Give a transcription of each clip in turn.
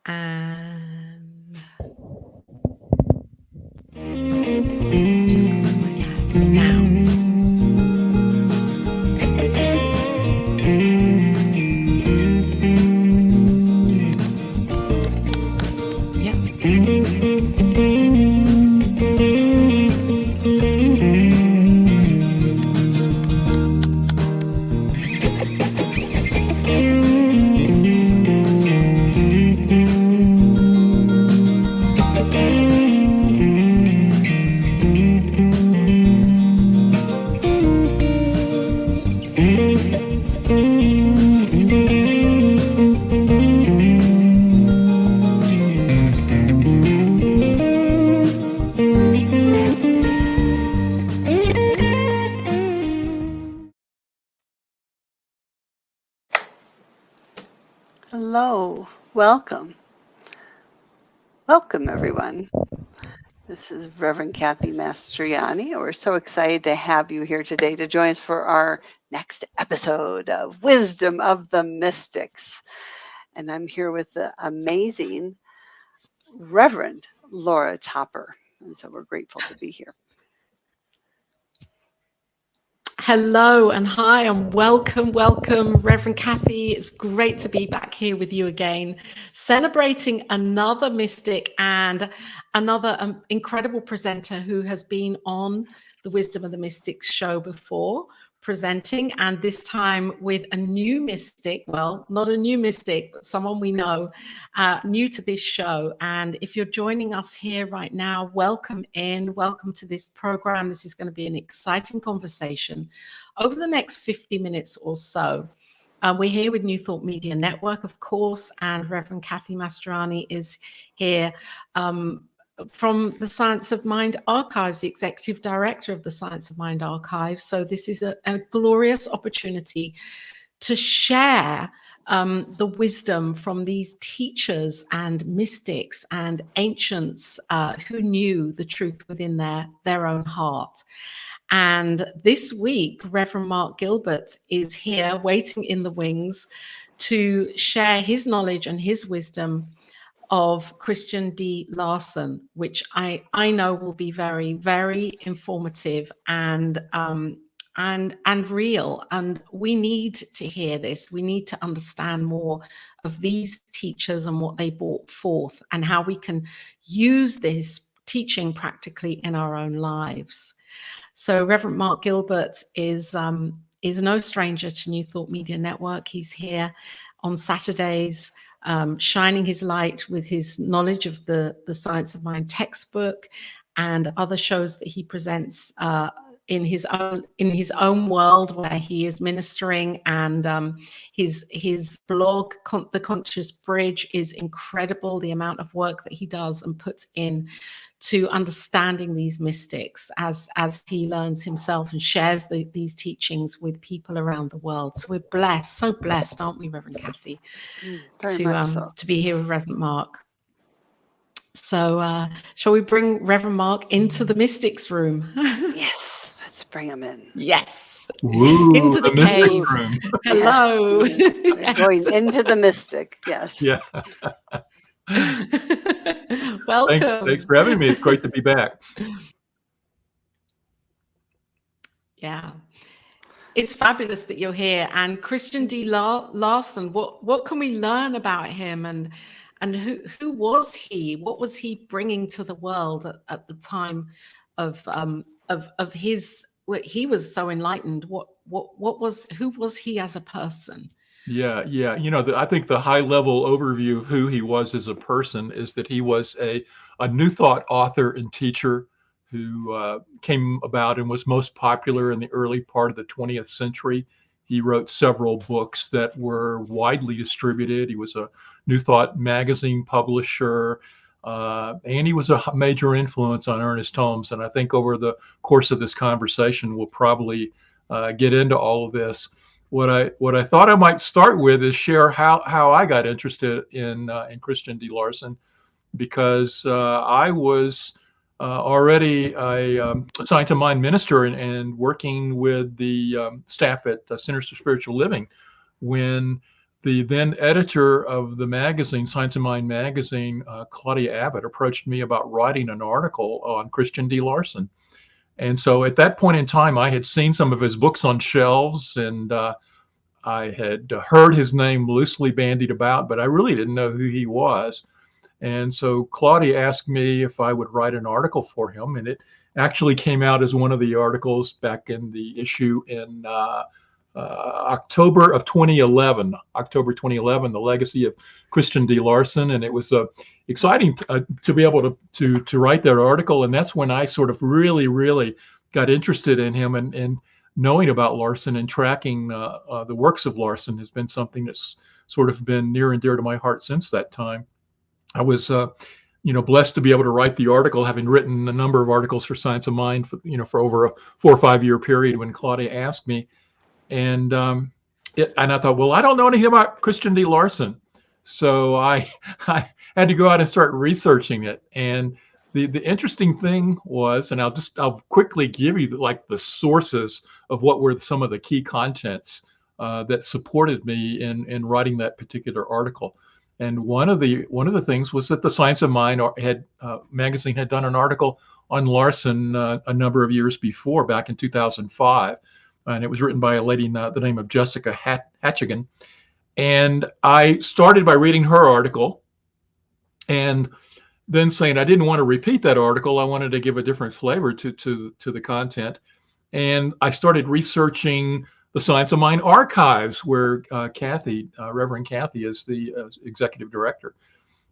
And just goes in my head now. Hello, welcome. Welcome, everyone. This is Reverend Kathy Mastroianni. We're so excited to have you here today to join us for our next episode of Wisdom of the Mystics. And I'm here with the amazing Reverend Laura Topper. And so we're grateful to be here. Hello and hi and welcome, Reverend Kathy. It's great to be back here with you again, celebrating another mystic and another incredible presenter who has been on the Wisdom of the Mystics show before, presenting, and this time with a new mystic. Well, not a new mystic, but someone we know, new to this show. And if you're joining us here right now, welcome to this program. This is going to be an exciting conversation over the next 50 minutes or so. We're here with New Thought Media Network, of course, and Reverend Kathy Mastroianni is here from the Science of Mind Archives, the Executive Director of the Science of Mind Archives. So this is a glorious opportunity to share the wisdom from these teachers and mystics and ancients who knew the truth within their own heart. And this week, Reverend Mark Gilbert is here waiting in the wings to share his knowledge and his wisdom of Christian D Larson, which I know will be very, very informative and real. And we need to hear this. We need to understand more of these teachers and what they brought forth and how we can use this teaching practically in our own lives. So Reverend Mark Gilbert is no stranger to New Thought Media Network. He's here on Saturdays, shining his light with his knowledge of the Science of Mind textbook and other shows that he presents in his own world where he is ministering, and his blog, The Conscious Bridge, is incredible. The amount of work that he does and puts in to understanding these mystics as he learns himself and shares these teachings with people around the world. So we're blessed, so blessed, aren't we, Reverend Kathy, to be here with Reverend Mark. So shall we bring Reverend Mark into the mystics room? Yes, let's bring him in. Yes. Ooh, into the cave. Room. Hello. Yes. Going into the mystic. Yes. Yeah. Welcome. Thanks for having me. It's great to be back. Yeah. It's fabulous that you're here. And Christian D Larson, what can we learn about him, and who was he? What was he bringing to the world at the time of his? He was so enlightened. Who was he as a person? Yeah. You know, I think the high level overview of who he was as a person is that he was a New Thought author and teacher who came about and was most popular in the early part of the 20th century. He wrote several books that were widely distributed. He was a New Thought magazine publisher, and he was a major influence on Ernest Holmes. And I think over the course of this conversation, we'll probably get into all of this. What I thought I might start with is share how I got interested in Christian D Larson, because I was already a Science of Mind minister and working with the staff at Centers for Spiritual Living when the then editor of the magazine, Science of Mind magazine, Claudia Abbott, approached me about writing an article on Christian D Larson. And so at that point in time, I had seen some of his books on shelves, and I had heard his name loosely bandied about, but I really didn't know who he was. And so Claudia asked me if I would write an article for him, and it actually came out as one of the articles back in the issue in October 2011, The Legacy of Christian D Larson. And it was exciting to be able to write that article. And that's when I sort of really got interested in him, and knowing about Larson and tracking the works of Larson has been something that's sort of been near and dear to my heart since that time. I was blessed to be able to write the article, having written a number of articles for Science of Mind for over a 4 or 5 year period when Claudia asked me. And I thought, well, I don't know anything about Christian D Larson, so I had to go out and start researching it. And the interesting thing was, and I'll quickly give you the sources of what were some of the key contents that supported me in writing that particular article. And one of the things was that the Science of Mind magazine had done an article on Larson a number of years before, back in 2005. And it was written by a lady the name of Jessica Hatchigan. And I started by reading her article, and then saying I didn't want to repeat that article. I wanted to give a different flavor to the content. And I started researching the Science of Mind archives, where Reverend Kathy is the executive director.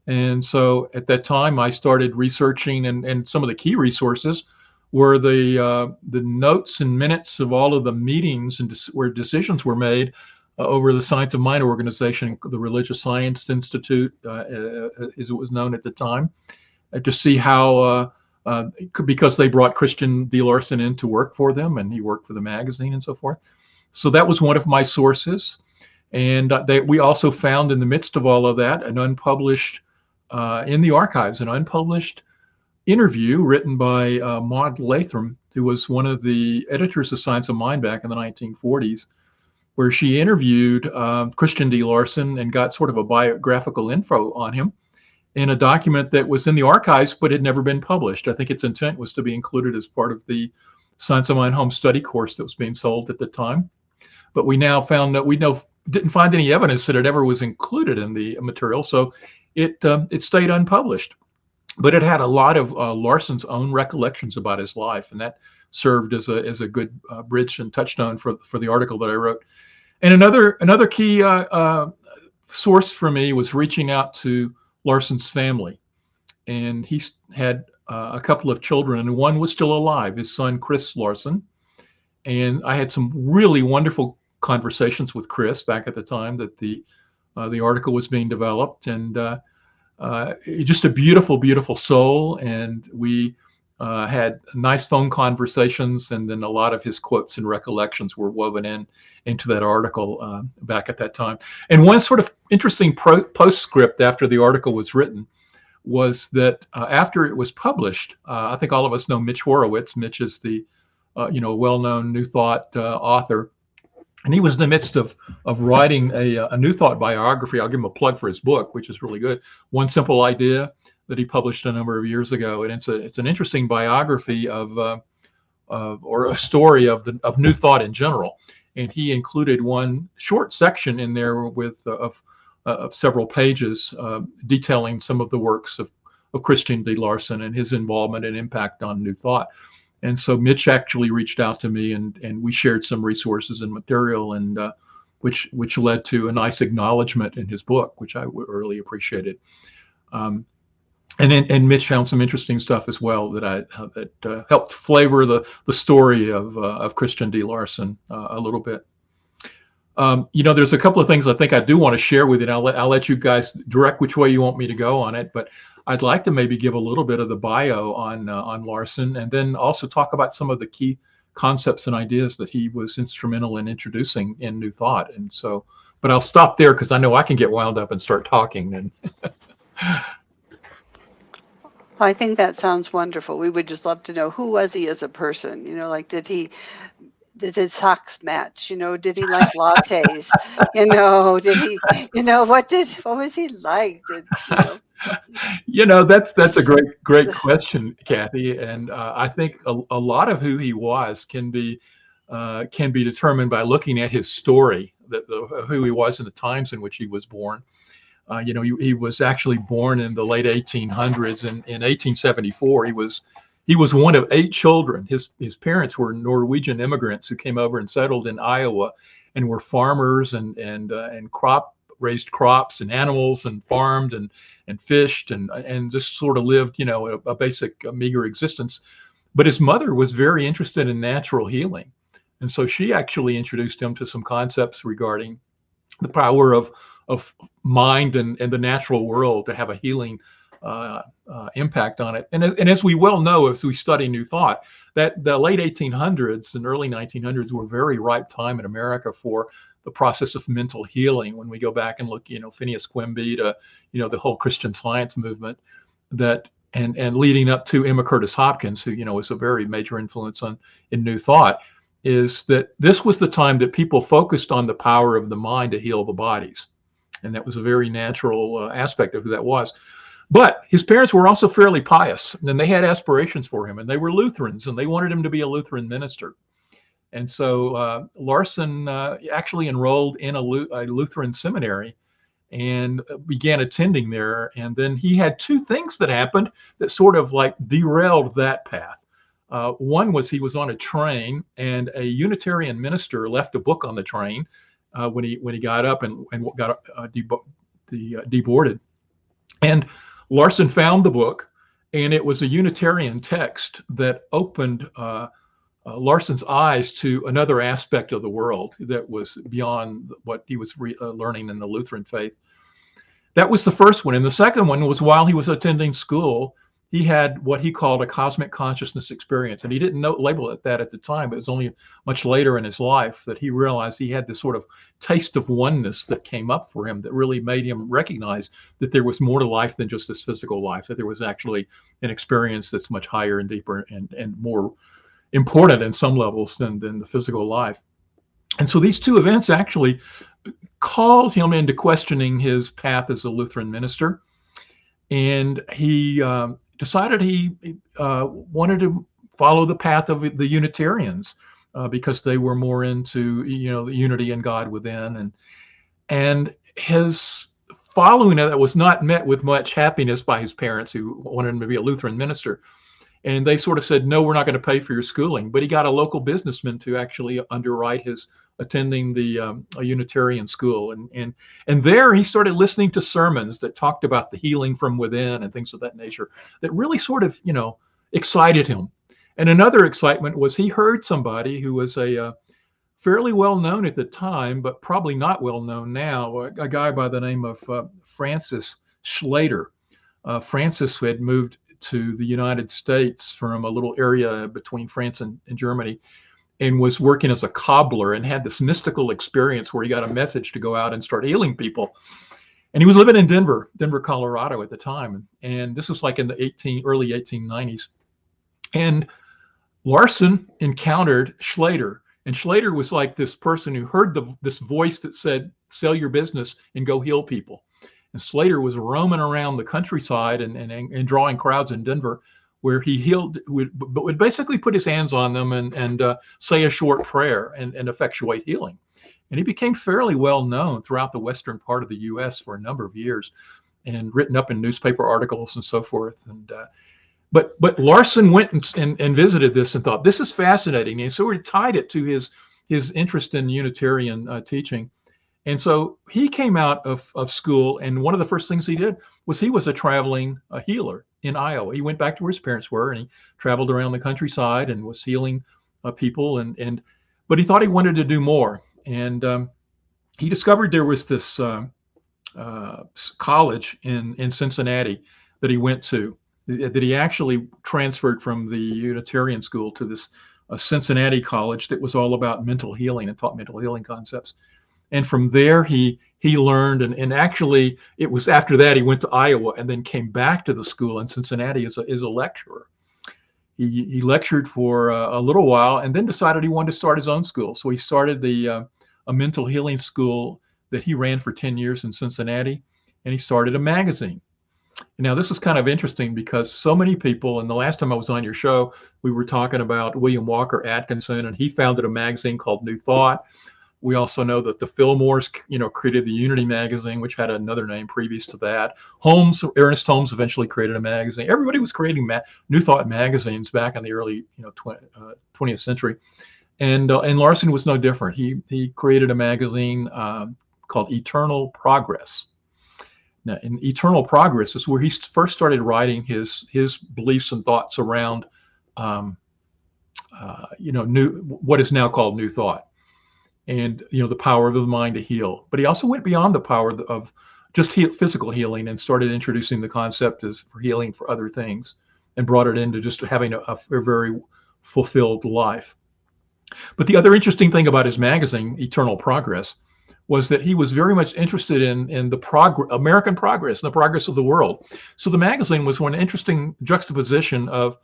And so at that time, I started researching, and some of the key resources were the notes and minutes of all of the meetings and where decisions were made over the Science of Mind organization, the Religious Science Institute, as it was known at the time, to see how, because they brought Christian D Larson in to work for them, and he worked for the magazine and so forth. So that was one of my sources. And we also found, in the midst of all of that, an unpublished, in the archives, an unpublished interview written by Maud Latham, who was one of the editors of Science of Mind back in the 1940s, where she interviewed Christian D Larson and got sort of a biographical info on him in a document that was in the archives but had never been published. I think its intent was to be included as part of the Science of Mind home study course that was being sold at the time. But we now found that didn't find any evidence that it ever was included in the material, so it stayed unpublished. But it had a lot of Larson's own recollections about his life, and that served as a good bridge and touchstone for the article that I wrote. And another key source for me was reaching out to Larson's family, and he had a couple of children, and one was still alive, his son Chris Larson. And I had some really wonderful conversations with Chris back at the time that the article was being developed, and just a beautiful soul. And we had nice phone conversations, and then a lot of his quotes and recollections were woven into that article back at that time. And one sort of interesting postscript after the article was written was that after it was published, I think all of us know Mitch Horowitz. Mitch is the well-known New Thought author. And he was in the midst of writing a New Thought biography. I'll give him a plug for his book, which is really good. One Simple Idea, that he published a number of years ago. And it's an interesting biography or a story of New Thought in general. And he included one short section in there with of several pages detailing some of the works of Christian D Larson and his involvement and impact on New Thought. And so Mitch actually reached out to me, and we shared some resources and material, and which led to a nice acknowledgement in his book, which I really appreciated. And Mitch found some interesting stuff as well that helped flavor the story of Christian D Larson a little bit. There's a couple of things I think I do want to share with you, and I'll let you guys direct which way you want me to go on it. But I'd like to maybe give a little bit of the bio on Larson, and then also talk about some of the key concepts and ideas that he was instrumental in introducing in New Thought. And so, but I'll stop there because I know I can get wound up and start talking. And I think that sounds wonderful. We would just love to know, who was he as a person? Did he did his socks match? Did he like lattes? Did he? What was he like? That's a great question, Kathy. And I think a lot of who he was can be determined by looking at his story, who he was in the times in which he was born. He was actually born in the late 1800s, and in 1874 he was one of 8 children. His parents were Norwegian immigrants who came over and settled in Iowa, and were farmers and raised crops and animals and farmed and fished and just sort of lived a basic meager existence. But his mother was very interested in natural healing, and so she actually introduced him to some concepts regarding the power of mind and the natural world to have a healing impact on it. And as we well know, as we study New Thought, that the late 1800s and early 1900s were a very ripe time in America for the process of mental healing. When we go back and look, Phineas Quimby to, the whole Christian Science movement, that and leading up to Emma Curtis Hopkins, who, was a very major influence in New Thought, is that this was the time that people focused on the power of the mind to heal the bodies. And that was a very natural aspect of who that was. But his parents were also fairly pious, and they had aspirations for him, and they were Lutherans, and they wanted him to be a Lutheran minister. And so Larson actually enrolled in a Lutheran seminary and began attending there. And then he had 2 things that happened that sort of like derailed that path. One was he was on a train, and a Unitarian minister left a book on the train when he got up and got deboarded. And Larson found the book, and it was a Unitarian text that opened Larson's eyes to another aspect of the world that was beyond what he was learning in the Lutheran faith. That was the first one. And the second one was while he was attending school, he had what he called a cosmic consciousness experience. And he didn't label it that at the time, but it was only much later in his life that he realized he had this sort of taste of oneness that came up for him that really made him recognize that there was more to life than just this physical life, that there was actually an experience that's much higher and deeper and more important in some levels than the physical life. And so these 2 events actually called him into questioning his path as a Lutheran minister. And he decided he wanted to follow the path of the Unitarians because they were more into, the unity in God within. And his following that was not met with much happiness by his parents, who wanted him to be a Lutheran minister. And they sort of said, no, we're not going to pay for your schooling. But he got a local businessman to actually underwrite his attending the a Unitarian school. And there he started listening to sermons that talked about the healing from within and things of that nature that really sort of, excited him. And another excitement was he heard somebody who was a fairly well known at the time, but probably not well known now, a guy by the name of Francis Schlater. Francis had moved to the United States from a little area between France and Germany, and was working as a cobbler and had this mystical experience where he got a message to go out and start healing people. And he was living in Denver, Colorado at the time. And this was like in the early 1890s. And Larson encountered Schlater. And Schlater was like this person who heard this voice that said, sell your business and go heal people. And Schlater was roaming around the countryside and drawing crowds in Denver, where he healed, would basically put his hands on them and say a short prayer and effectuate healing. And he became fairly well known throughout the western part of the U.S. for a number of years, and written up in newspaper articles and so forth. And but Larson went and visited this and thought, this is fascinating. And so he tied it to his interest in Unitarian teaching. And so he came out of school, and one of the first things he did was he was a traveling healer in Iowa. He went back to where his parents were, and he traveled around the countryside and was healing people. But he thought he wanted to do more. And he discovered there was this college in Cincinnati that he went to, that he actually transferred from the Unitarian school to this Cincinnati college that was all about mental healing and taught mental healing concepts. And from there, he learned, and actually it was after that he went to Iowa and then came back to the school in Cincinnati as a lecturer. he lectured for a little while and then decided he wanted to start his own school. So he started a mental healing school that he ran for 10 years in Cincinnati, and he started a magazine. Now, this is kind of interesting because so many people, and the last time I was on your show, we were talking about William Walker Atkinson, and he founded a magazine called New Thought. We also know that the Fillmores, created the Unity magazine, which had another name previous to that. Ernest Holmes eventually created a magazine. Everybody was creating New Thought magazines back in the early 20th century. And Larson was no different. He created a magazine called Eternal Progress. Now, in Eternal Progress is where he first started writing his beliefs and thoughts around, what is now called New Thought, and the power of the mind to heal. But he also went beyond the power of just physical healing and started introducing the concept as for healing for other things, and brought it into just having a very fulfilled life. But the other interesting thing about his magazine, Eternal Progress, was that he was very much interested in the American progress and the progress of the world. So the magazine was one interesting juxtaposition of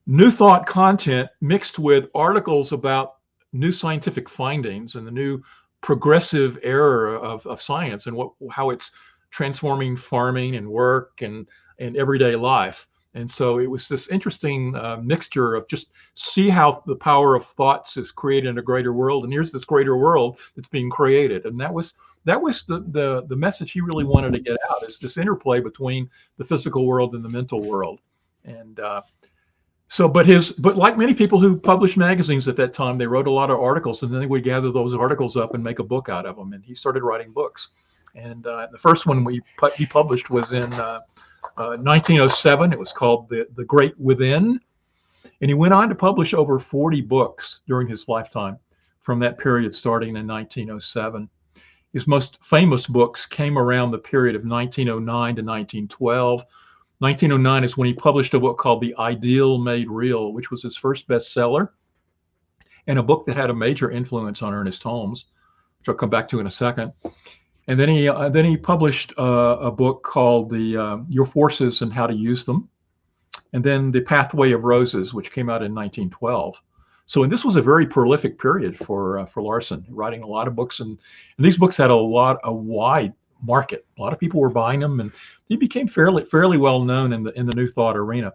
New Thought content mixed with articles about new scientific findings and the new progressive era of science and how it's transforming farming and work and everyday life. And so it was this interesting mixture of just see how the power of thoughts is created in a greater world, and here's this greater world that's being created. And that was the message he really wanted to get out, is this interplay between the physical world and the mental world. And but like many people who published magazines at that time, they wrote a lot of articles, and then they would gather those articles up and make a book out of them. And he started writing books. And the first one he published was in 1907. It was called The Great Within, and he went on to publish over 40 books during his lifetime from that period starting in 1907. His most famous books came around the period of 1909 to 1912. 1909 is when he published a book called The Ideal Made Real, which was his first bestseller, and a book that had a major influence on Ernest Holmes, which I'll come back to in a second. And then he published a book called Your Forces and How to Use Them, and then The Pathway of Roses, which came out in 1912. So, and this was a very prolific period for Larson, writing a lot of books, and these books had a wide market. A lot of people were buying them, and he became fairly well known in the New Thought arena.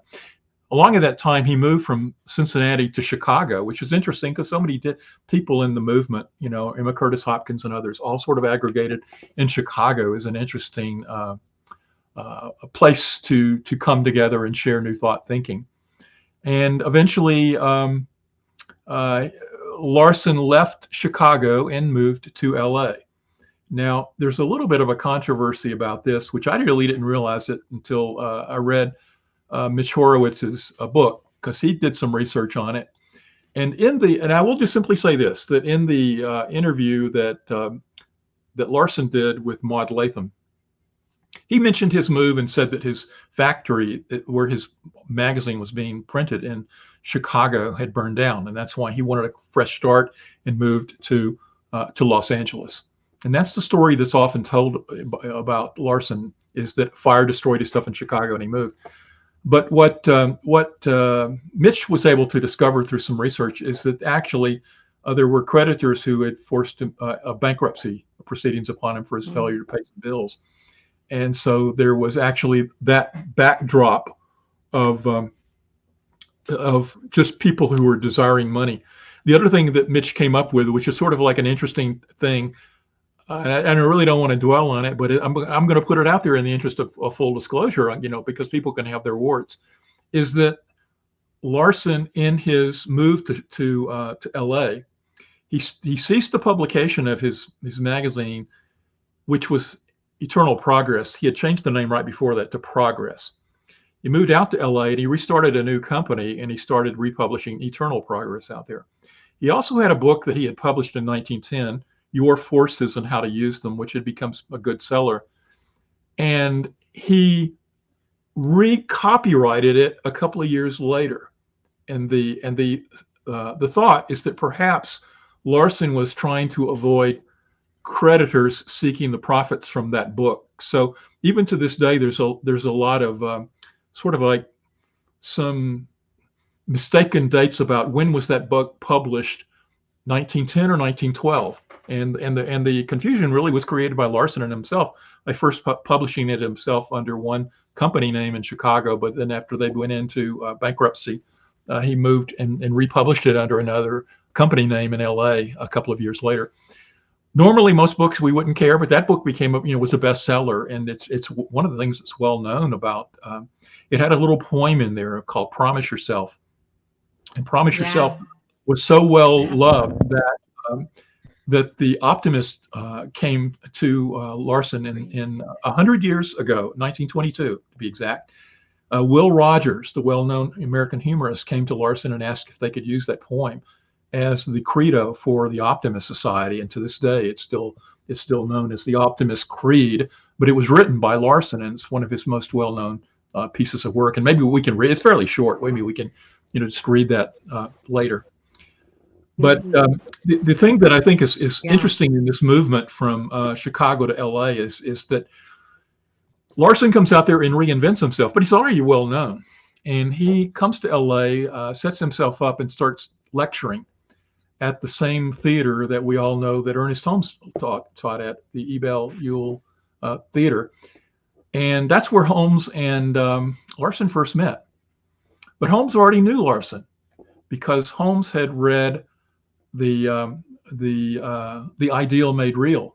Along at that time, he moved from Cincinnati to Chicago, which is interesting because so many people in the movement, Emma Curtis Hopkins and others, all sort of aggregated in Chicago. Is an interesting a place to come together and share New Thought thinking. And eventually, Larson left Chicago and moved to LA. Now, there's a little bit of a controversy about this, which I really didn't realize it until I read Mitch Horowitz's book, because he did some research on it. And I will just simply say this, that in the interview that Larson did with Maud Latham, he mentioned his move and said that his factory where his magazine was being printed in Chicago had burned down, and that's why he wanted a fresh start and moved to Los Angeles. And that's the story that's often told about Larson, is that fire destroyed his stuff in Chicago and he moved. But what Mitch was able to discover through some research is that actually there were creditors who had forced a bankruptcy proceedings upon him for his failure to pay some bills. And so there was actually that backdrop of just people who were desiring money. The other thing that Mitch came up with, which is sort of like an interesting thing, and I really don't want to dwell on it, but I'm going to put it out there in the interest of full disclosure, because people can have their warts, is that Larson, in his move to LA, he ceased the publication of his magazine, which was Eternal Progress. He had changed the name right before that to Progress. He moved out to LA and he restarted a new company, and he started republishing Eternal Progress out there. He also had a book that he had published in 1910, Your Forces and How to Use Them, which had become a good seller. And he recopyrighted it a couple of years later. And the thought is that perhaps Larson was trying to avoid creditors seeking the profits from that book. So even to this day, there's a lot of sort of like some mistaken dates about when was that book published, 1910 or 1912. And the confusion really was created by Larson and himself by first publishing it himself under one company name in Chicago, but then after they went into bankruptcy, he moved and republished it under another company name in LA a couple of years later. Normally, most books we wouldn't care, but that book became, was a bestseller, and it's one of the things that's well known about. It had a little poem in there called "Promise Yourself," and "Promise Yourself" was so well loved that the optimist came to Larson in 100 years ago, 1922 to be exact. Will Rogers, the well-known American humorist, came to Larson and asked if they could use that poem as the credo for the Optimist Society, and to this day, it's still known as the Optimist Creed. But it was written by Larson, and it's one of his most well-known pieces of work. And maybe we can read. It's fairly short. Maybe we can, just read that later. But the thing that I think is interesting in this movement from Chicago to LA is that Larson comes out there and reinvents himself, but he's already well known, and he comes to LA, sets himself up, and starts lecturing at the same theater that we all know that Ernest Holmes taught at, the Ebell Ewell Theater. And that's where Holmes and Larson first met. But Holmes already knew Larson because Holmes had read the Ideal Made Real.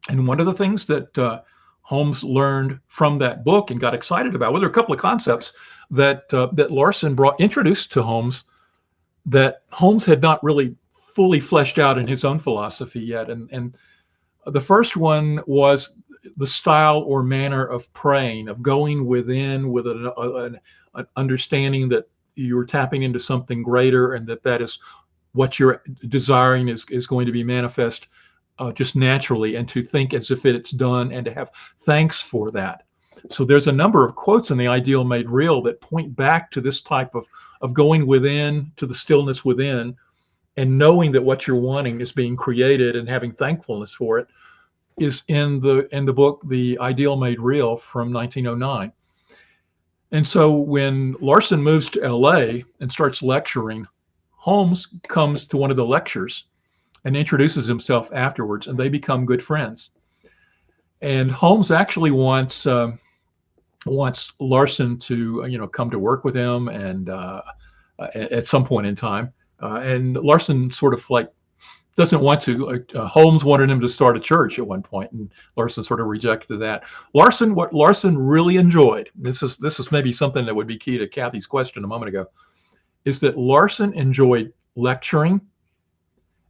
And one of the things that Holmes learned from that book and got excited about, well, there are a couple of concepts that Larson introduced to Holmes that Holmes had not really fully fleshed out in his own philosophy yet. And the first one was the style or manner of praying, of going within with an understanding that you're tapping into something greater, and that is what you're desiring is going to be manifest just naturally, and to think as if it's done and to have thanks for that. So there's a number of quotes in the Ideal Made Real that point back to this type of going within, to the stillness within, and knowing that what you're wanting is being created and having thankfulness for it, is in the book The Ideal Made Real from 1909. And so when Larson moves to LA and starts lecturing, Holmes comes to one of the lectures and introduces himself afterwards, and they become good friends. And Holmes actually wants Larson to come to work with him, and at some point in time, and Larson sort of like doesn't want to. Holmes wanted him to start a church at one point, and Larson sort of rejected that. What Larson really enjoyed, this is maybe something that would be key to Kathy's question a moment ago, is that Larson enjoyed lecturing,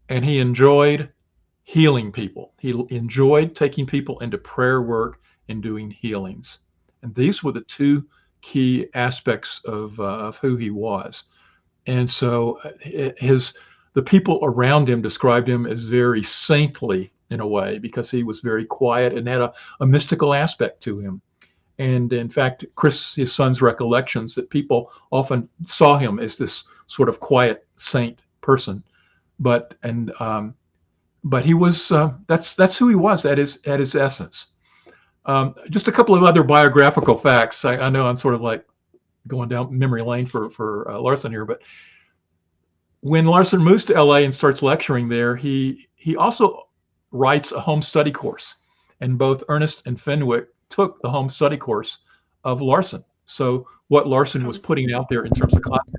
and he enjoyed healing people. He enjoyed taking people into prayer work and doing healings. And these were the two key aspects of who he was. And so the people around him described him as very saintly in a way, because he was very quiet and had a mystical aspect to him. And in fact, his son's recollections, that people often saw him as this sort of quiet saint person. But he was that's who he was at his essence. Just a couple of other biographical facts. I know I'm sort of like going down memory lane for Larson here, but when Larson moves to LA and starts lecturing there, he also writes a home study course, and both Ernest and Fenwick took the home study course of Larson. So what Larson was putting out there in terms of content,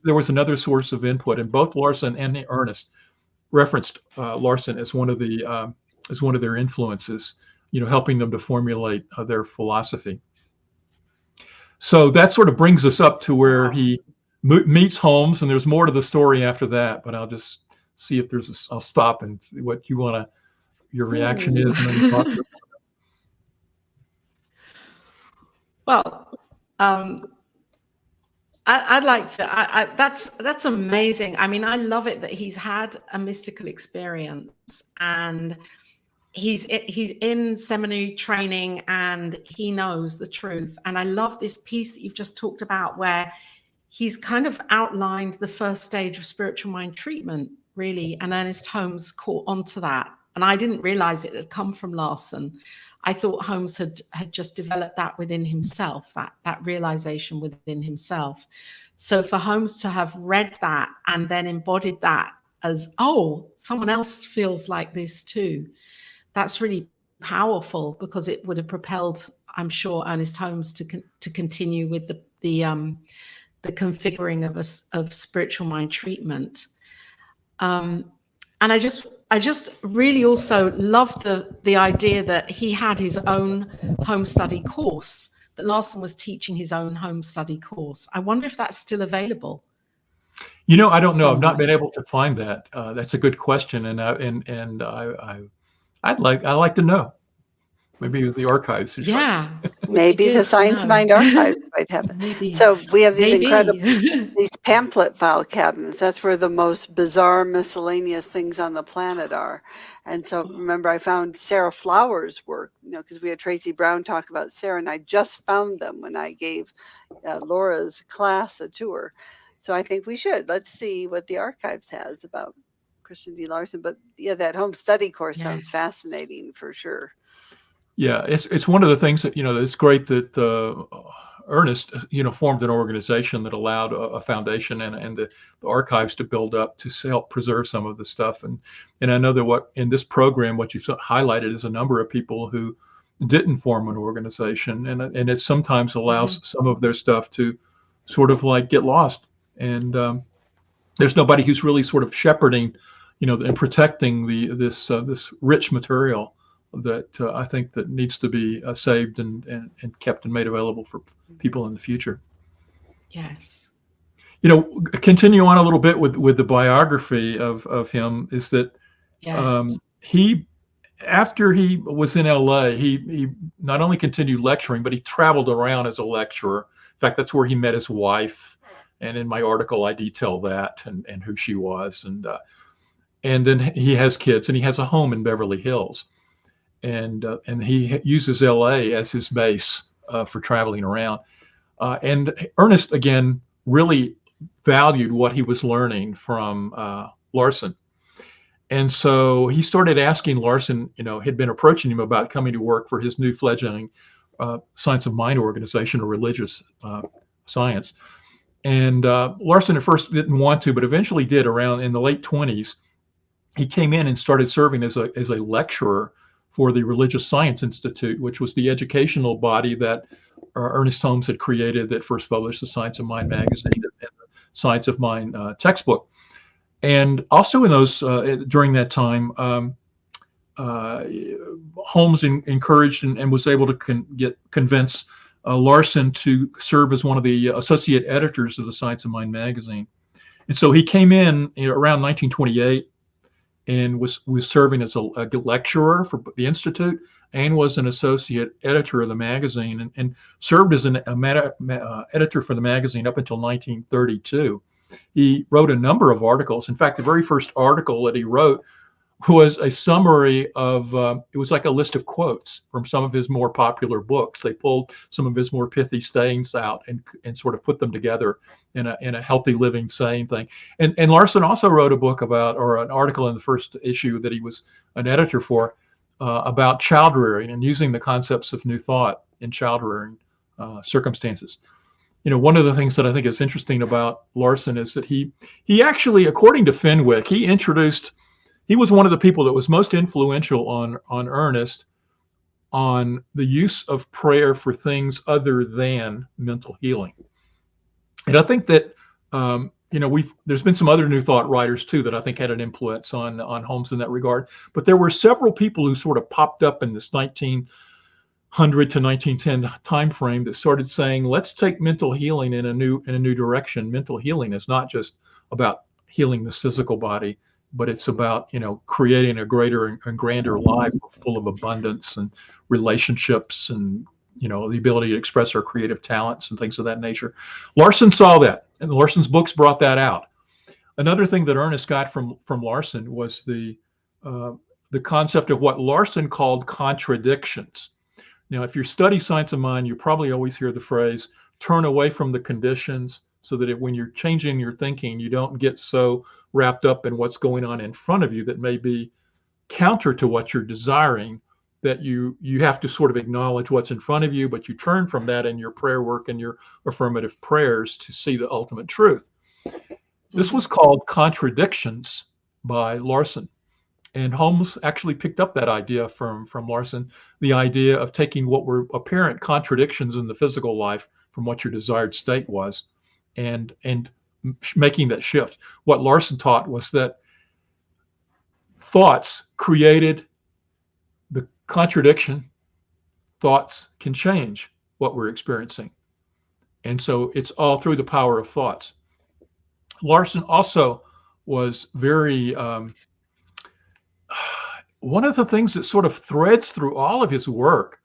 there was another source of input, and both Larson and Ernest referenced Larson as one of their influences, helping them to formulate their philosophy. So that sort of brings us up to where he meets Holmes, and there's more to the story after that. But I'll just see if I'll stop and see what your reaction is. And then talk. Well, I'd like to. That's amazing. I mean, I love it that he's had a mystical experience, and he's in seminary training, and he knows the truth. And I love this piece that you've just talked about, where he's kind of outlined the first stage of spiritual mind treatment, really, and Ernest Holmes caught onto that. And I didn't realize it had come from Larson. I thought Holmes had just developed that within himself, that realization within himself. So for Holmes to have read that and then embodied that as, oh, someone else feels like this too, that's really powerful, because it would have propelled, I'm sure, Ernest Holmes to continue with the configuring of spiritual mind treatment. And I just really also love the idea that he had his own home study course, that Larson was teaching his own home study course. I wonder if that's still available. You know, I don't know. I've not been able to find that. That's a good question, and I'd like to know. Maybe it was the archives. Yeah. Maybe the Science Mind Archives might have it. Maybe. So we have these Maybe. incredible these pamphlet file cabinets. That's where the most bizarre miscellaneous things on the planet are. And so remember, I found Sarah Flower's work, because we had Tracy Brown talk about Sarah, and I just found them when I gave Laura's class a tour. So I think we should. Let's see what the archives has about Christian D Larson. But yeah, that home study course sounds fascinating for sure. Yeah, it's one of the things that, it's great that Ernest, formed an organization that allowed a foundation and the archives to build up to help preserve some of the stuff. And I know that in this program, what you've highlighted is a number of people who didn't form an organization, and it sometimes allows some of their stuff to sort of like get lost. And there's nobody who's really sort of shepherding, and protecting this rich material that I think that needs to be saved and kept and made available for people in the future. Yes. Continue on a little bit with the biography of him, is that after he was in LA, he not only continued lecturing, but he traveled around as a lecturer. In fact, that's where he met his wife. And in my article, I detail that and who she was. And then he has kids, and he has a home in Beverly Hills. And he uses LA as his base for traveling around. And Ernest, again, really valued what he was learning from Larson. And so he started asking Larson, had been approaching him about coming to work for his new fledgling Science of Mind organization, or religious science. And Larson at first didn't want to, but eventually did. Around in the late 20s, he came in and started serving as a lecturer for the Religious Science Institute, which was the educational body that Ernest Holmes had created, that first published the Science of Mind magazine and the Science of Mind textbook. And also in those during that time, Holmes encouraged and was able to convince Larson to serve as one of the associate editors of the Science of Mind magazine. And so he came in around 1928 and was serving as a lecturer for the Institute, and was an associate editor of the magazine, and served as an editor for the magazine up until 1932. He wrote a number of articles. In fact, the very first article that he wrote was a summary of, it was like a list of quotes from some of his more popular books. They pulled some of his more pithy sayings out and sort of put them together in a healthy living saying thing. And Larson also wrote a book about, or an article in the first issue that he was an editor for, about child rearing and using the concepts of new thought in child rearing circumstances. One of the things that I think is interesting about Larson is that he actually, according to Fenwick, he was one of the people that was most influential on Ernest on the use of prayer for things other than mental healing. And I think that there's been some other New Thought writers too that I think had an influence on Holmes in that regard. But there were several people who sort of popped up in this 1900 to 1910 time frame that started saying, let's take mental healing in a new direction. Mental healing is not just about healing the physical body, but it's about, creating a greater and grander life full of abundance and relationships and, the ability to express our creative talents and things of that nature. Larson saw that, and Larson's books brought that out. Another thing that Ernest got from Larson was the concept of what Larson called contradictions. Now, if you study Science of Mind, you probably always hear the phrase, turn away from the conditions, so that when you're changing your thinking, you don't get so wrapped up in what's going on in front of you that may be counter to what you're desiring, that you have to sort of acknowledge what's in front of you, but you turn from that in your prayer work and your affirmative prayers to see the ultimate truth. This was called Contradictions by Larson. And Holmes actually picked up that idea from Larson, the idea of taking what were apparent contradictions in the physical life from what your desired state was, and making that shift. What Larson taught was that thoughts created the contradiction. Thoughts can change what we're experiencing. And so it's all through the power of thoughts. Larson also was very, one of the things that sort of threads through all of his work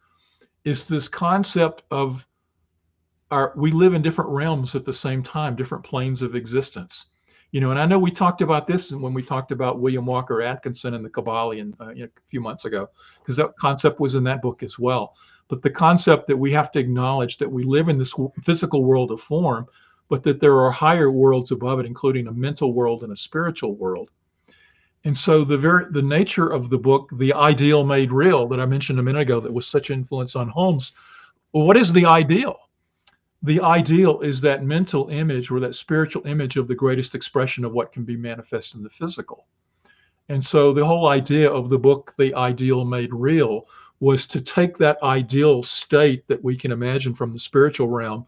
is this concept of we live in different realms at the same time, different planes of existence. And I know we talked about this when we talked about William Walker Atkinson and the Kabbalion a few months ago, because that concept was in that book as well. But the concept that we have to acknowledge that we live in this physical world of form, but that there are higher worlds above it, including a mental world and a spiritual world. And so the nature of the book, The Ideal Made Real, that I mentioned a minute ago, that was such influence on Holmes. Well, what is the ideal? The ideal is that mental image or that spiritual image of the greatest expression of what can be manifest in the physical. And so the whole idea of the book, The Ideal Made Real, was to take that ideal state that we can imagine from the spiritual realm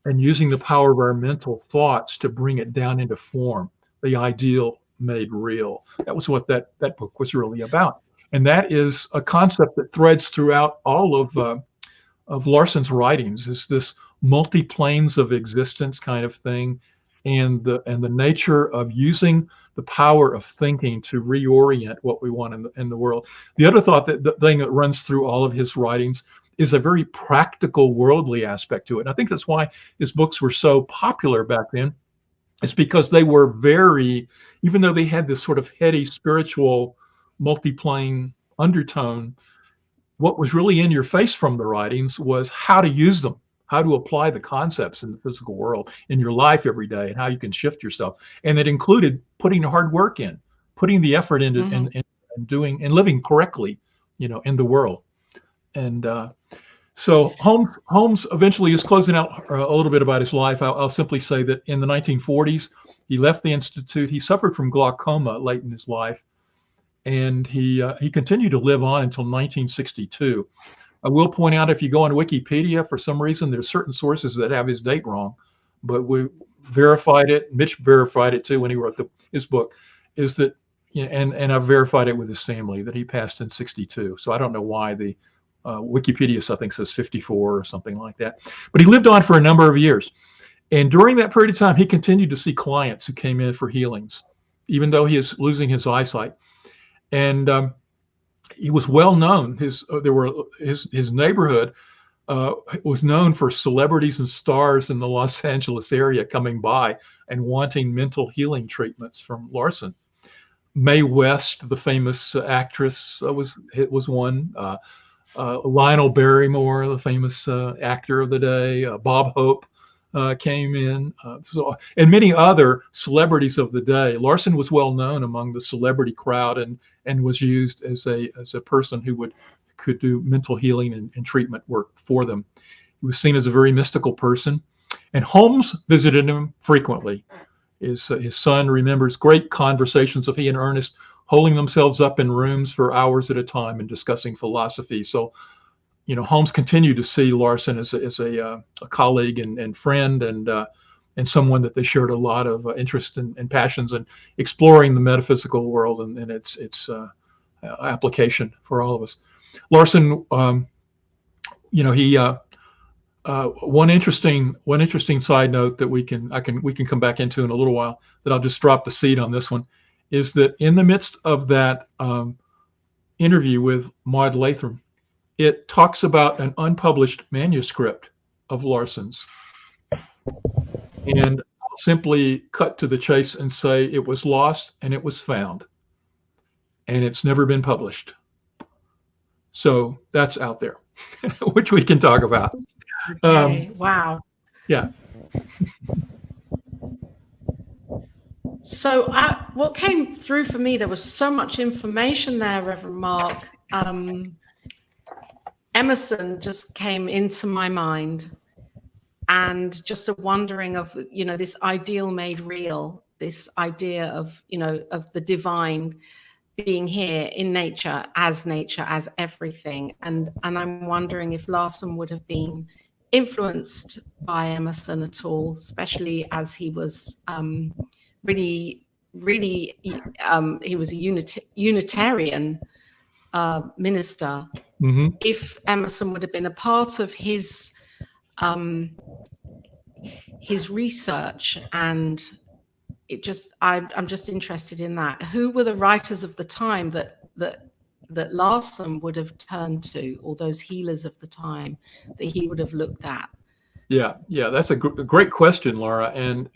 and using the power of our mental thoughts to bring it down into form, the ideal made real. That was what that book was really about. And that is a concept that threads throughout all of Larson's writings, is this multi-planes of existence kind of thing, and the nature of using the power of thinking to reorient what we want in the world. The other thought, that the thing that runs through all of his writings, is a very practical, worldly aspect to it. And I think that's why his books were so popular back then. It's because they were very, even though they had this sort of heady spiritual multi-plane undertone, what was really in your face from the writings was how to use them, how to apply the concepts in the physical world in your life every day, and how you can shift yourself. And it included putting the hard work in, putting the effort into, and doing and living correctly, in the world. And so Holmes eventually is closing out a little bit about his life. I'll simply say that in the 1940s, he left the Institute. He suffered from glaucoma late in his life, and he continued to live on until 1962. I will point out, if you go on Wikipedia, for some reason, there's certain sources that have his date wrong, but we verified it. Mitch verified it too when he wrote his book, is that, and I've verified it with his family, that he passed in 62. So I don't know why the Wikipedia, I think, says 54 or something like that. But he lived on for a number of years. And during that period of time, he continued to see clients who came in for healings, even though he is losing his eyesight. And he was well known. His neighborhood was known for celebrities and stars in the Los Angeles area coming by and wanting mental healing treatments from Larson. Mae West, the famous actress, was one. Lionel Barrymore, the famous actor of the day, Bob Hope came in, and many other celebrities of the day. Larson was well known among the celebrity crowd, and was used as a person who could do mental healing and treatment work for them. He was seen as a very mystical person, and Holmes visited him frequently. His son remembers great conversations of he and Ernest holding themselves up in rooms for hours at a time and discussing philosophy. So, Holmes continued to see Larson as a colleague and friend, and someone that they shared a lot of interest and passions in exploring the metaphysical world and its application for all of us. Larson, he one interesting side note that we can come back into in a little while, that I'll just drop the seed on this one, is that in the midst of that interview with Maud Latham, it talks about an unpublished manuscript of Larson's. And I'll simply cut to the chase and say it was lost and it was found, and it's never been published. So that's out there, which we can talk about. Okay. Wow. Yeah. So what came through for me, there was so much information there, Reverend Mark. Emerson just came into my mind, and just a wondering of, this ideal made real, this idea of, of the divine being here in nature as everything. And I'm wondering if Larson would have been influenced by Emerson at all, especially as he was really, he was a Unitarian minister. Mm-hmm. If Emerson would have been a part of his research, and I'm just interested in that. Who were the writers of the time that Larson would have turned to, or those healers of the time that he would have looked at? Yeah, that's a great question, Laura. And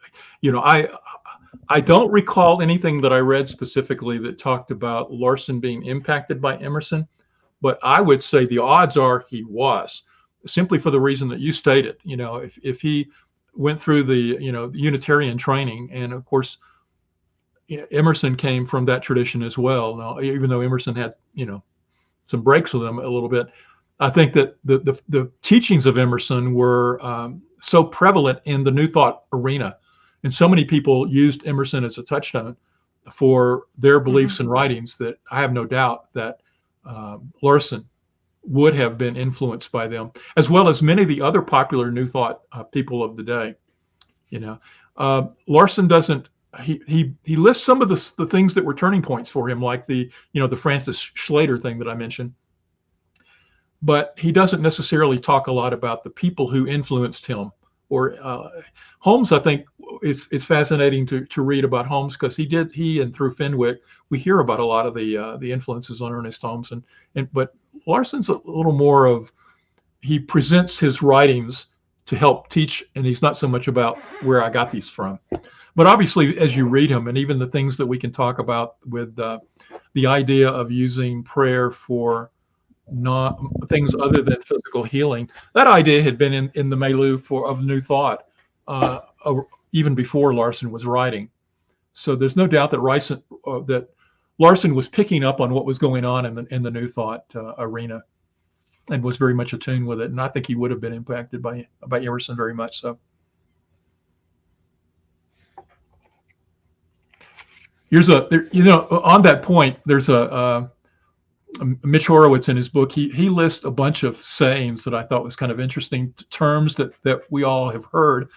I don't recall anything that I read specifically that talked about Larson being impacted by Emerson, but I would say the odds are he was, simply for the reason that you stated. If he went through the Unitarian training, and of course Emerson came from that tradition as well. Now, even though Emerson had some breaks with him a little bit, I think that the teachings of Emerson were so prevalent in the New Thought arena, and so many people used Emerson as a touchstone for their beliefs and writings, that I have no doubt that Larson would have been influenced by them, as well as many of the other popular New Thought people of the day. Larson doesn't. He lists some of the things that were turning points for him, like the Francis Schlater thing that I mentioned. But he doesn't necessarily talk a lot about the people who influenced him. Or Holmes, I think it's fascinating to read about Holmes, because he and through Fenwick, we hear about a lot of the influences on Ernest Holmes, but Larson's a little more of, he presents his writings to help teach, and he's not so much about where I got these from. But obviously, as you read him, and even the things that we can talk about with the idea of using prayer for not things other than physical healing, that idea had been in the milieu of New Thought even before Larson was writing. So there's no doubt that Larson was picking up on what was going on in the New Thought arena, and was very much attuned with it. And I think he would have been impacted by Emerson very much so. Here's on that point, there's a Mitch Horowitz in his book, he lists a bunch of sayings that I thought was kind of interesting, terms that we all have heard,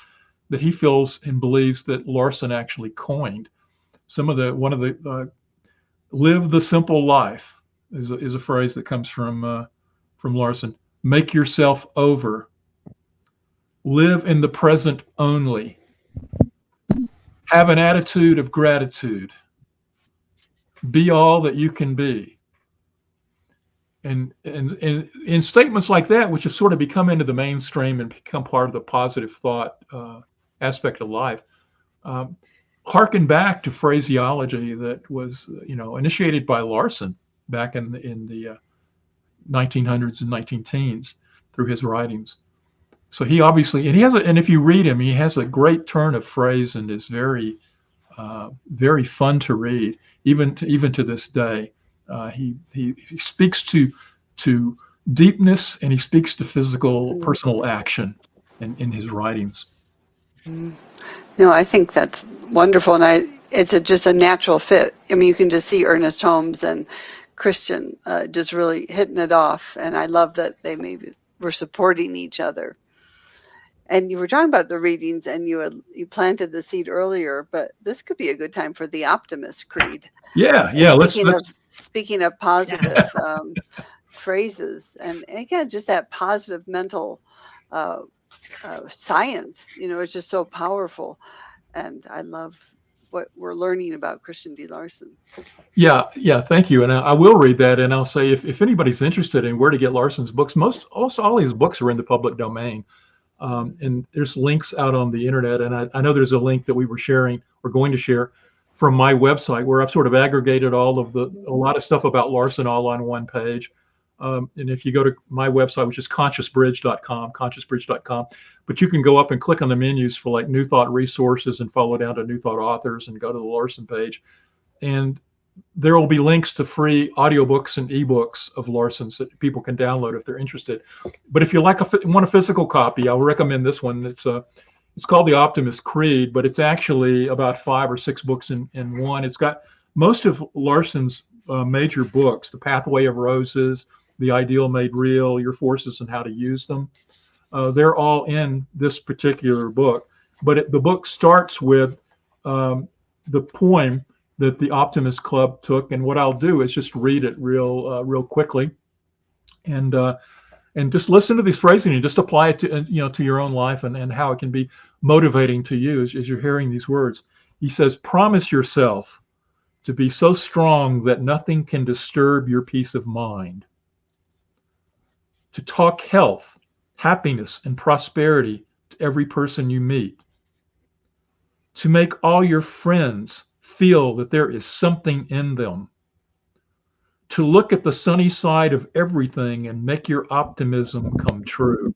that he feels and believes that Larson actually coined. One of the live the simple life is a phrase that comes from Larson. Make yourself over. Live in the present only. Have an attitude of gratitude. Be all that you can be. And in statements like that, which have sort of become into the mainstream and become part of the positive thought aspect of life, harken back to phraseology that was initiated by Larson back in the 1900s and 19-teens through his writings. So he obviously, and if you read him, he has a great turn of phrase and is very very fun to read, even to this day. He speaks to deepness, and he speaks to physical, personal action in his writings. No, I think that's wonderful, and it's just a natural fit. I mean, you can just see Ernest Holmes and Christian just really hitting it off, and I love that they maybe were supporting each other. And you were talking about the readings, and you planted the seed earlier, but this could be a good time for the Optimist Creed. Yeah. Speaking of positive phrases, and again, just that positive mental science, it's just so powerful. And I love what we're learning about Christian D Larson. Yeah, thank you. And I will read that, and I'll say if anybody's interested in where to get Larson's books, almost all his books are in the public domain. And there's links out on the internet, and I know there's a link that we're going to share from my website, where I've sort of aggregated a lot of stuff about Larson all on one page. And if you go to my website, which is consciousbridge.com, but you can go up and click on the menus for like New Thought resources and follow down to New Thought authors and go to the Larson page. And there will be links to free audiobooks and ebooks of Larson's that people can download if they're interested. But if you want a physical copy, I'll recommend this one. It's called The Optimist Creed, but it's actually about 5 or 6 books in one. It's got most of Larson's major books: The Pathway of Roses, The Ideal Made Real, Your Forces and How to Use Them. They're all in this particular book. But the book starts with the poem that the Optimist Club took, and what I'll do is just read it real quickly, and just listen to these phrasing and just apply it to your own life and how it can be motivating to you as you're hearing these words. He says, "Promise yourself to be so strong that nothing can disturb your peace of mind. To talk health, happiness, and prosperity to every person you meet. To make all your friends feel that there is something in them. To look at the sunny side of everything and make your optimism come true.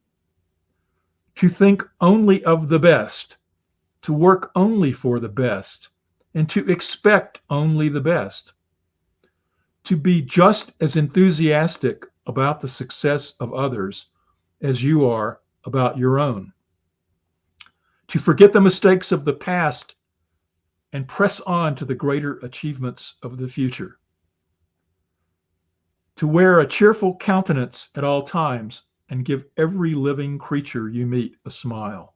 To think only of the best, to work only for the best, and to expect only the best. To be just as enthusiastic about the success of others as you are about your own. To forget the mistakes of the past and press on to the greater achievements of the future. To wear a cheerful countenance at all times and give every living creature you meet a smile.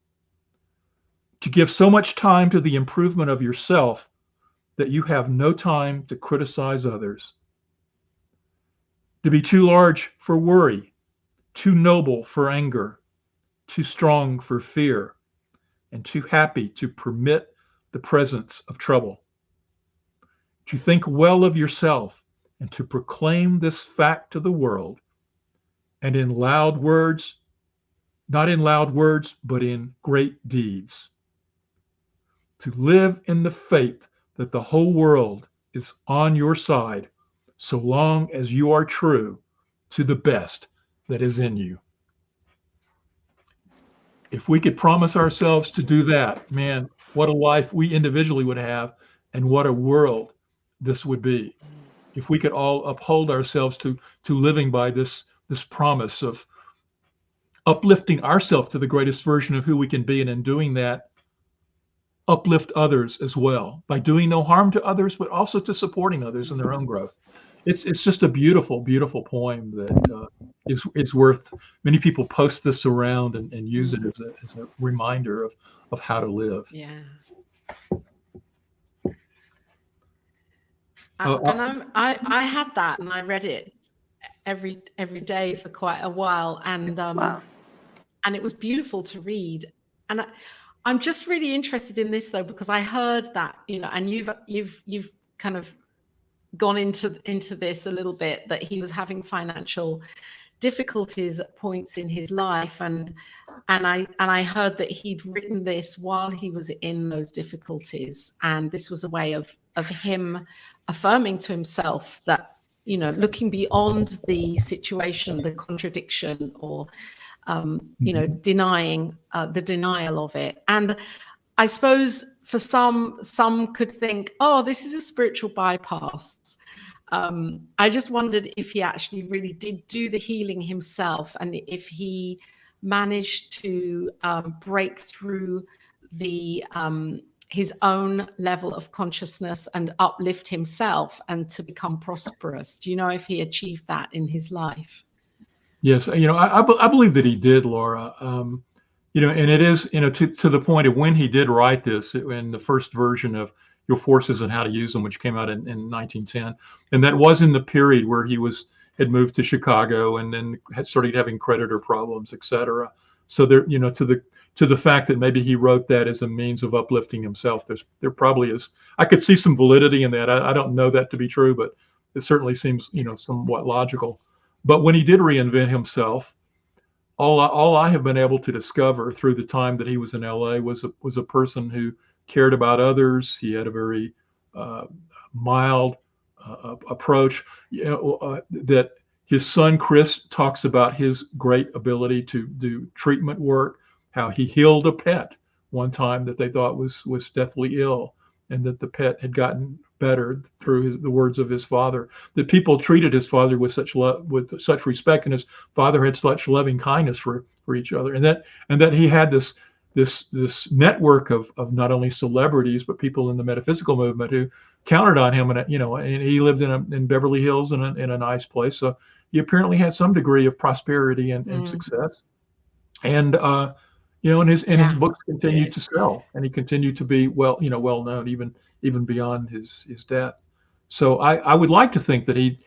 To give so much time to the improvement of yourself that you have no time to criticize others. To be too large for worry, too noble for anger, too strong for fear, and too happy to permit the presence of trouble. To think well of yourself and to proclaim this fact to the world, and in loud words, not in loud words, but in great deeds. To live in the faith that the whole world is on your side, so long as you are true to the best that is in you." If we could promise ourselves to do that, man, what a life we individually would have, and what a world this would be. If we could all uphold ourselves to living by this promise of uplifting ourselves to the greatest version of who we can be, and in doing that, uplift others as well, by doing no harm to others, but also to supporting others in their own growth. It's just a beautiful, beautiful poem that is worth. Many people post this around and use it as a reminder of how to live. Yeah. And I had that, and I read it every day for quite a while, and Wow. and it was beautiful to read. And I'm just really interested in this though, because I heard that, and you've kind of gone into this a little bit, that he was having financial difficulties at points in his life, and I heard that he'd written this while he was in those difficulties, and this was a way of him affirming to himself that, looking beyond the situation, the contradiction, or denying the denial of it. And I suppose for some could think, oh, this is a spiritual bypass. I just wondered if he actually really did do the healing himself, and if he managed to break through his own level of consciousness and uplift himself and to become prosperous. Do you know if he achieved that in his life? Yes, I believe that he did, Laura. And it is, to the point of when he did write this, in the first version of Your Forces and How to Use Them, which came out in 1910, and that was in the period where he had moved to Chicago and then had started having creditor problems, etc. So there, to the fact that maybe he wrote that as a means of uplifting himself, there probably is. I could see some validity in that. I don't know that to be true, but it certainly seems somewhat logical. But when he did reinvent himself, all I have been able to discover through the time that he was in LA was a person who cared about others. He had a very mild approach. That his son Chris talks about his great ability to do treatment work. How he healed a pet one time that they thought was deathly ill, and that the pet had gotten better through the words of his father. That people treated his father with such love, with such respect, and his father had such loving kindness for each other, and that he had this network of not only celebrities but people in the metaphysical movement who counted on him. And and he lived in Beverly Hills in a nice place, so he apparently had some degree of prosperity and success. And and his books continued to sell, and he continued to be well known even beyond his death. So I would like to think that he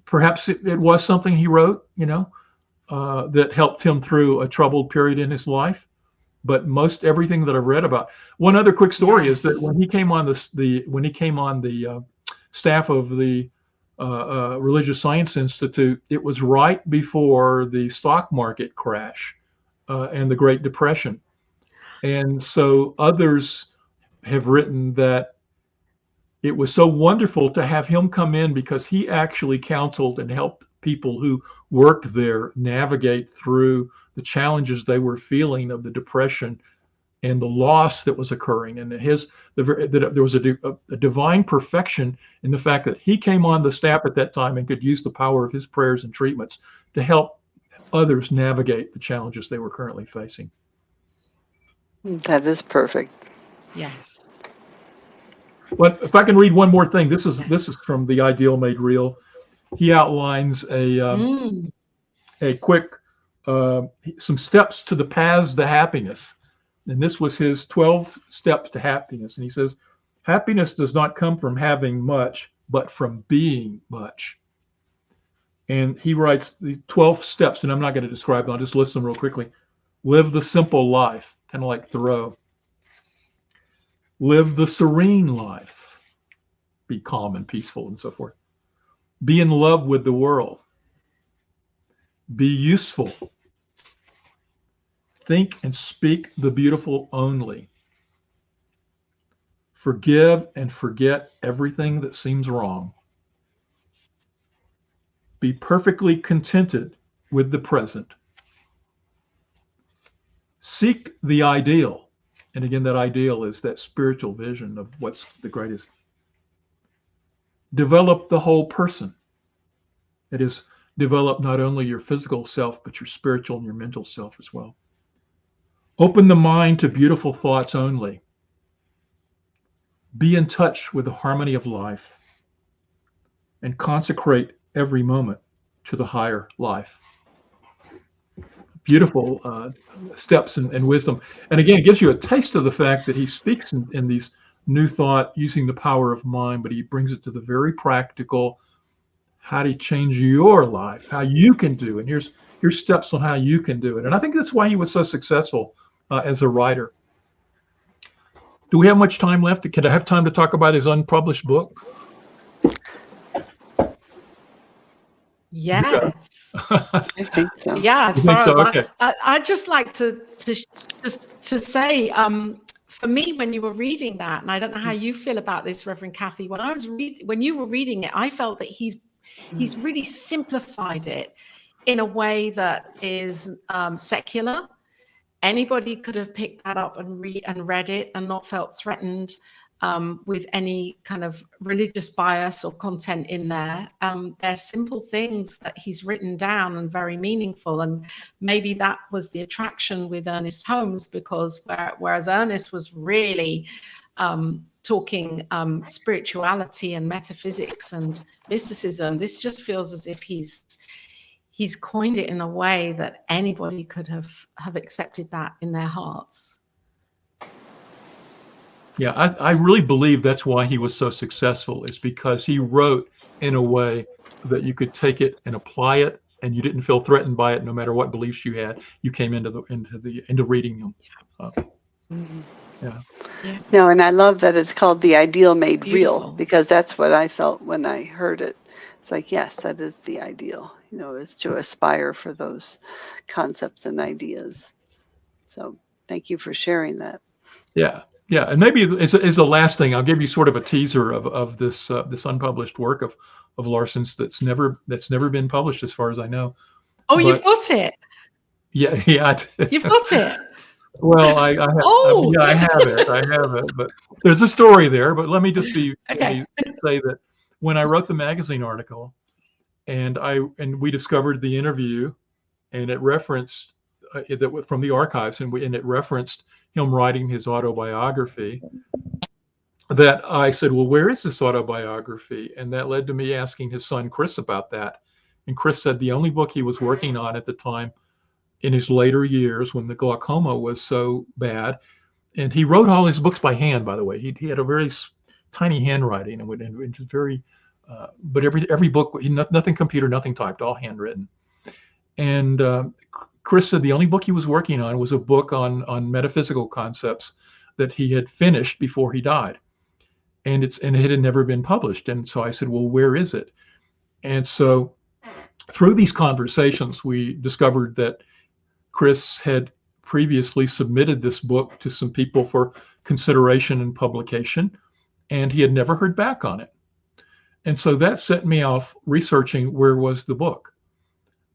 perhaps it was something he wrote, that helped him through a troubled period in his life. But most everything that I've read about. One other quick story is that when he came on the staff of the Religious Science Institute, it was right before the stock market crash and the Great Depression. And so others have written that it was so wonderful to have him come in because he actually counseled and helped people who worked there navigate through the challenges they were feeling of the Depression and the loss that was occurring. And that there was a divine perfection in the fact that he came on the staff at that time and could use the power of his prayers and treatments to help others navigate the challenges they were currently facing. That is perfect. Yes. But if I can read one more thing, this is from The Ideal Made Real. He outlines a quick some steps to the paths to happiness. And this was his 12 steps to happiness. And he says, happiness does not come from having much, but from being much. And he writes the 12 steps, and I'm not going to describe them. I'll just list them real quickly. Live the simple life, kind of like Thoreau. Live the serene life. Be calm and peaceful and so forth. Be in love with the world. Be useful. Think and speak the beautiful only. Forgive and forget everything that seems wrong. Be perfectly contented with the present. Seek the ideal. And again, that ideal is that spiritual vision of what's the greatest. Develop the whole person. It is, develop not only your physical self, but your spiritual and your mental self as well. Open the mind to beautiful thoughts only. Be in touch with the harmony of life and consecrate every moment to the higher life. Beautiful steps and wisdom. And again, it gives you a taste of the fact that he speaks in these new thought using the power of mind, but he brings it to the very practical. How do you change your life? How you can do it. And here's steps on how you can do it. And I think that's why he was so successful as a writer. Do we have much time left? Can I have time to talk about his unpublished book? Yes. I think so. Yeah, as You far think so? as Okay. I'd just like to say, for me, when you were reading that, and I don't know how you feel about this, Reverend Kathy, when you were reading it, I felt that he's really simplified it in a way that is secular. Anybody could have picked that up and read it and not felt threatened with any kind of religious bias or content in there. They're simple things that he's written down and very meaningful. And maybe that was the attraction with Ernest Holmes, because whereas Ernest was really talking spirituality and metaphysics and mysticism, this just feels as if he's coined it in a way that anybody could have accepted that in their hearts. Yeah, I really believe that's why he was so successful, is because he wrote in a way that you could take it and apply it, and you didn't feel threatened by it, no matter what beliefs you had. You came into reading them. Yeah. No, and I love that it's called The Ideal Made Beautiful. Real, because that's what I felt when I heard it. It's like, yes, that is the ideal, is to aspire for those concepts and ideas. So thank you for sharing that. Yeah. Yeah, and maybe as the last thing, I'll give you sort of a teaser of this unpublished work of Larson's that's never been published as far as I know. Oh, you've got it. Yeah. You've got it. Well, Oh, yeah, I have it, but there's a story there. But let me just okay. say that when I wrote the magazine article, and we discovered the interview, and it referenced that from the archives, and it referenced him writing his autobiography. That I said, well, where is this autobiography? And that led to me asking his son Chris about that. And Chris said the only book he was working on at the time, in his later years when the glaucoma was so bad, and he wrote all his books by hand, by the way. He had a very tiny handwriting, and just very, but every book, nothing computer, nothing typed, all handwritten. And Chris said the only book he was working on was a book on metaphysical concepts that he had finished before he died, and it had never been published. And so I said, well, where is it? And so through these conversations, we discovered that Chris had previously submitted this book to some people for consideration and publication, and he had never heard back on it. And so that set me off researching where was the book.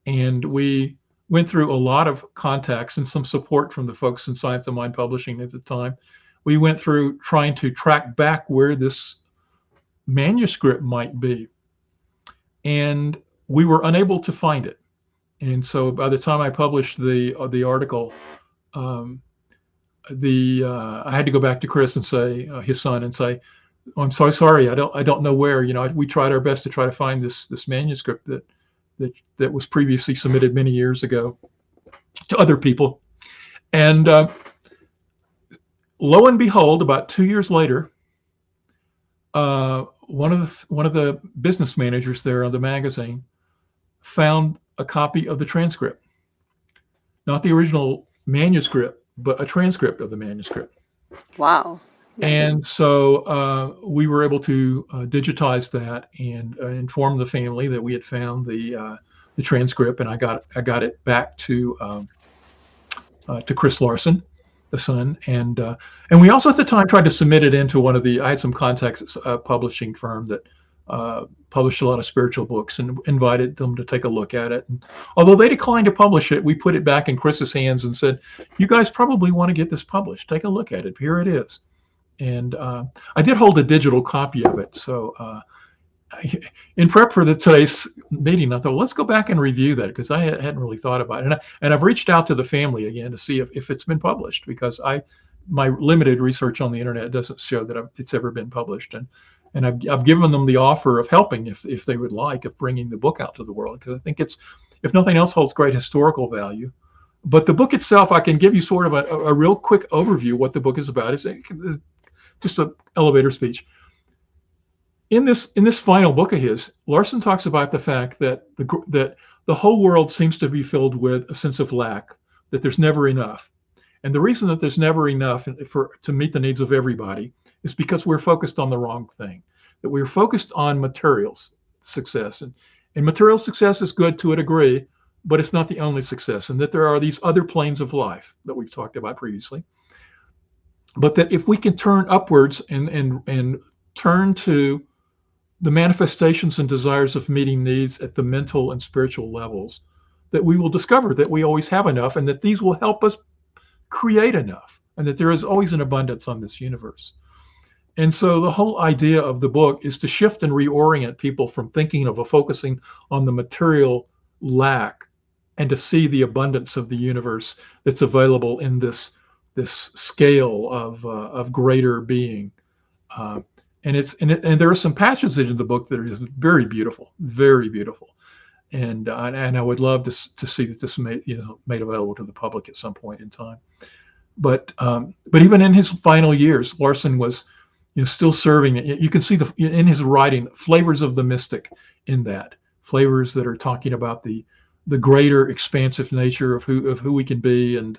And we went through a lot of contacts and some support from the folks in Science of Mind Publishing at the time. We went through trying to track back where this manuscript might be. And we were unable to find it. And so by the time I published the article, I had to go back to Chris and say, his son, and say, oh, I'm so sorry, I don't know where. We tried our best to try to find this manuscript that was previously submitted many years ago to other people. And lo and behold, about 2 years later, one of the business managers there on the magazine found a copy of the transcript, not the original manuscript, but a transcript of the manuscript. Wow. And so we were able to digitize that and inform the family that we had found the transcript, and I got it back to Chris Larson, the son, and we also at the time tried to submit it into I had some contacts at a publishing firm that published a lot of spiritual books, and invited them to take a look at it. And although they declined to publish it, we put it back in Chris's hands and said, you guys probably want to get this published. Take a look at it. Here it is. And I did hold a digital copy of it. So in prep for today's meeting, I thought, well, let's go back and review that, because I hadn't really thought about it. And I've reached out to the family again to see if it's been published, because my limited research on the internet doesn't show that it's ever been published. And I've given them the offer of helping if they would like, of bringing the book out to the world, because I think it's, if nothing else, holds great historical value. But the book itself, I can give you sort of a real quick overview. What the book is about is just an elevator speech. In this final book of his, Larson talks about the fact that the whole world seems to be filled with a sense of lack, that there's never enough. And the reason that there's never enough to meet the needs of everybody is because we're focused on the wrong thing, that we're focused on materials success. And material success is good to a degree, but it's not the only success, and that there are these other planes of life that we've talked about previously. But that if we can turn upwards and turn to the manifestations and desires of meeting needs at the mental and spiritual levels, that we will discover that we always have enough, and that these will help us create enough, and that there is always an abundance on this universe. And so the whole idea of the book is to shift and reorient people from thinking of focusing on the material lack, and to see the abundance of the universe that's available in this scale of greater being. And there are some passages in the book that are just very beautiful, very beautiful. And I would love to see that this made available to the public at some point in time. But even in his final years, Larson was still serving. You can see in his writing flavors of the mystic in that, flavors that are talking about the greater expansive nature of who we can be, and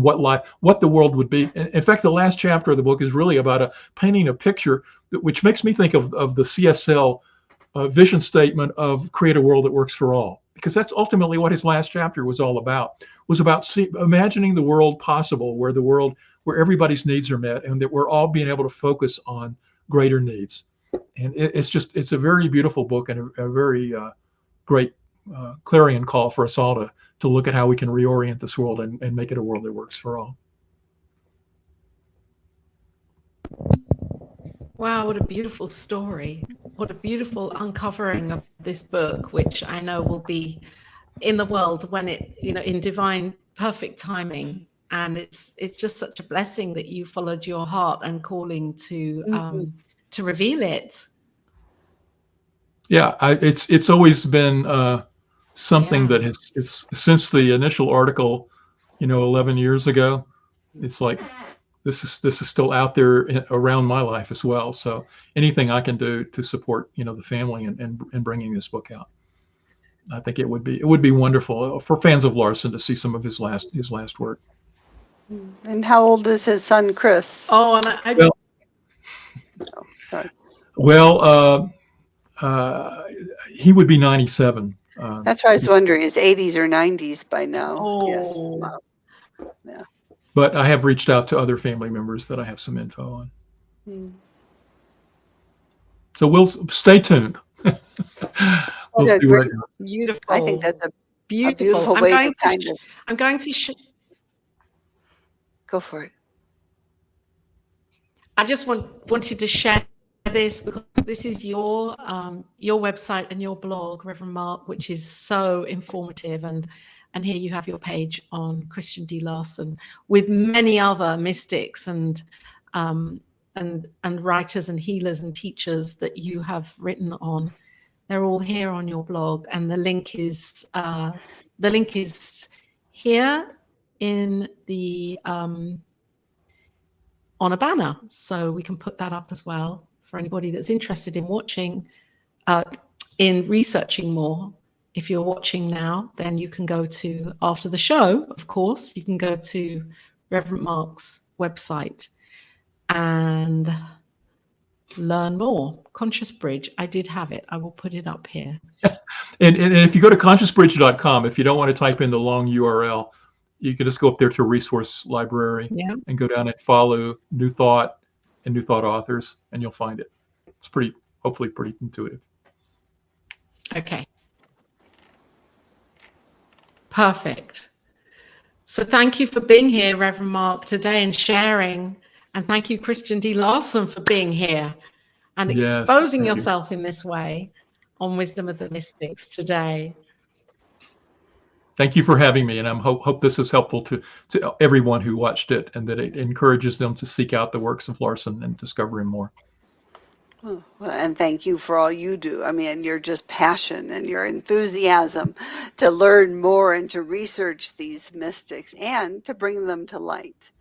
what the world would be. In fact, the last chapter of the book is really about painting a picture which makes me think of the CSL vision statement of create a world that works for all, because that's ultimately what his last chapter was all about. Was about imagining the world possible, where everybody's needs are met, and that we're all being able to focus on greater needs. And it's a very beautiful book, and a very great clarion call for us all to look at how we can reorient this world and make it a world that works for all. Wow, what a beautiful story. What a beautiful uncovering of this book, which I know will be in the world when it, in divine perfect timing. And it's just such a blessing that you followed your heart and calling to reveal it. Yeah, it's always been something Yeah. that it's since the initial article, 11 years ago. It's like this is still out there around my life as well. So anything I can do to support, the family and bringing this book out, I think it would be wonderful for fans of Larson to see some of his last work. And how old is his son, Chris? Oh, and I Well, Oh, sorry. well, he would be 97. That's why I was wondering, is 80s or 90s by now? Yes. Oh. Wow. Yeah. But I have reached out to other family members that I have some info on. So we'll stay tuned. We'll see where it goes. Beautiful. I think that's a beautiful way to kind of I'm going to go for it. I just wanted to share this because this is your website and your blog, Reverend Mark, which is so informative, and here you have your page on Christian D Larson with many other mystics and writers and healers and teachers that you have written on. They're all here on your blog, and the link is here in the on a banner, so we can put that up as well for anybody that's interested in watching, in researching more. If you're watching now, then you can go to, after the show, of course, you can go to Reverend Mark's website and learn more. Conscious Bridge, I did have it. I will put it up here. And if you go to consciousbridge.com, if you don't want to type in the long URL, you can just go up there to resource library and go down and follow New Thought and New Thought authors, and you'll find it. It's hopefully pretty intuitive. Okay. Perfect. So thank you for being here, Reverend Mark, today and sharing. And thank you, Christian D Larson, for being here and exposing yourself in this way on Wisdom of the Mystics today. Thank you for having me, and I hope this is helpful to everyone who watched it, and that it encourages them to seek out the works of Larson and discover him more. Well, and thank you for all you do. I mean, your just passion and your enthusiasm to learn more and to research these mystics and to bring them to light.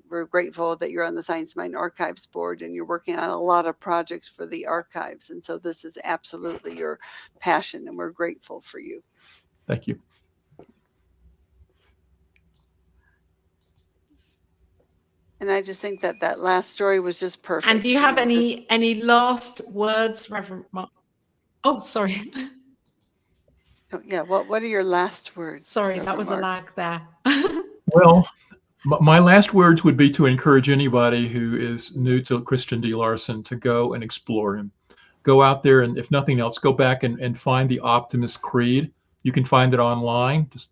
We're grateful that you're on the Science Mind Archives Board and you're working on a lot of projects for the archives. And so this is absolutely your passion, and we're grateful for you. Thank you. And I just think that last story was just perfect. And do you have any last words, Reverend Mark? Oh, sorry. Oh, yeah. What are your last words? Sorry, Reverend that was Mark? a lag there. Well, my last words would be to encourage anybody who is new to Christian D Larson to go and explore him. Go out there, and if nothing else, go back and find the Optimist Creed. You can find it online. Just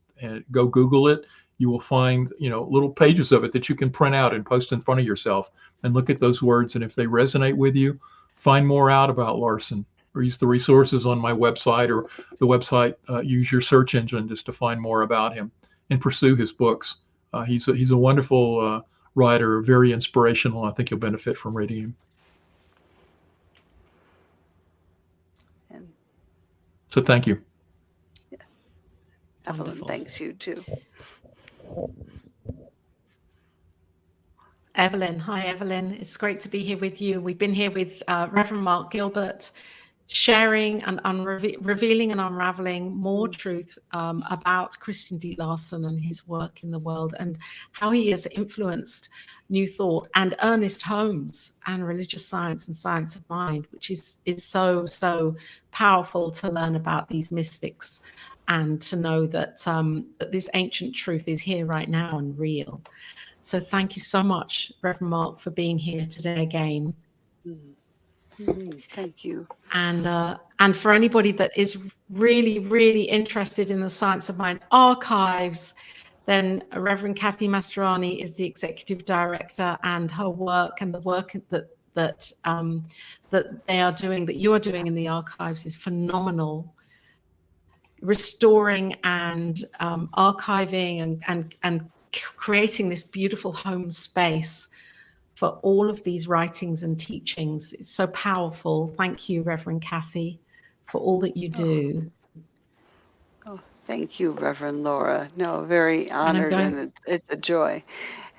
go Google it. You will find, little pages of it that you can print out and post in front of yourself and look at those words. And if they resonate with you, find more out about Larson, or use the resources on my website or the website. Use your search engine just to find more about him and pursue his books. He's a wonderful writer, very inspirational. I think you'll benefit from reading him. So thank you. Yeah. Evelyn, thanks you too. Evelyn, hi Evelyn. It's great to be here with you. We've been here with Reverend Mark Gilbert, sharing and revealing and unraveling more truth about Christian D Larson and his work in the world, and how he has influenced New Thought and Ernest Holmes and religious science and science of mind, which is so powerful to learn about these mystics and to know that that this ancient truth is here right now and real. So thank you so much, Reverend Mark, for being here today again. Thank you. And for anybody that is really interested in the Science of Mind archives, then Reverend Kathy Mastroianni is the executive director, and her work and the work that they are doing, that you are doing in the archives, is phenomenal. Restoring and archiving and creating this beautiful home space for all of these writings and teachings. It's so powerful. Thank you, Reverend Kathy, for all that you do. Oh, thank you, Reverend Laura. No, very And I'm honored, going. and it's a joy.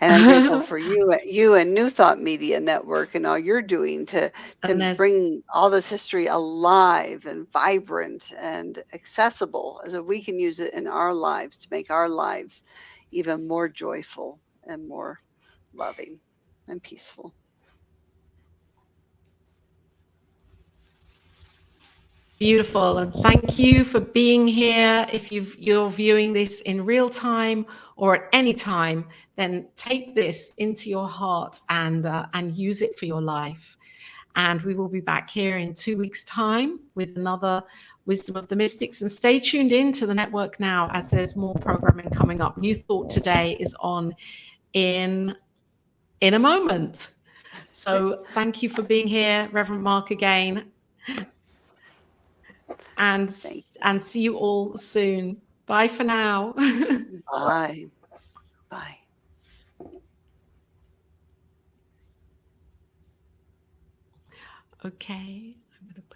And I'm grateful for you and New Thought Media Network and all you're doing to And bring all this history alive and vibrant and accessible, so we can use it in our lives to make our lives even more joyful and more loving and peaceful. Beautiful. And thank you for being here. If you're viewing this in real time or at any time, then take this into your heart and use it for your life. And we will be back here in 2 weeks' time with another Wisdom of the Mystics. And stay tuned in to the network now, as there's more programming coming up. New Thought Today is on in a moment. So thank you for being here, Reverend Mark, again. And see you all soon. Bye for now. Bye. Bye. Okay, I'm going to put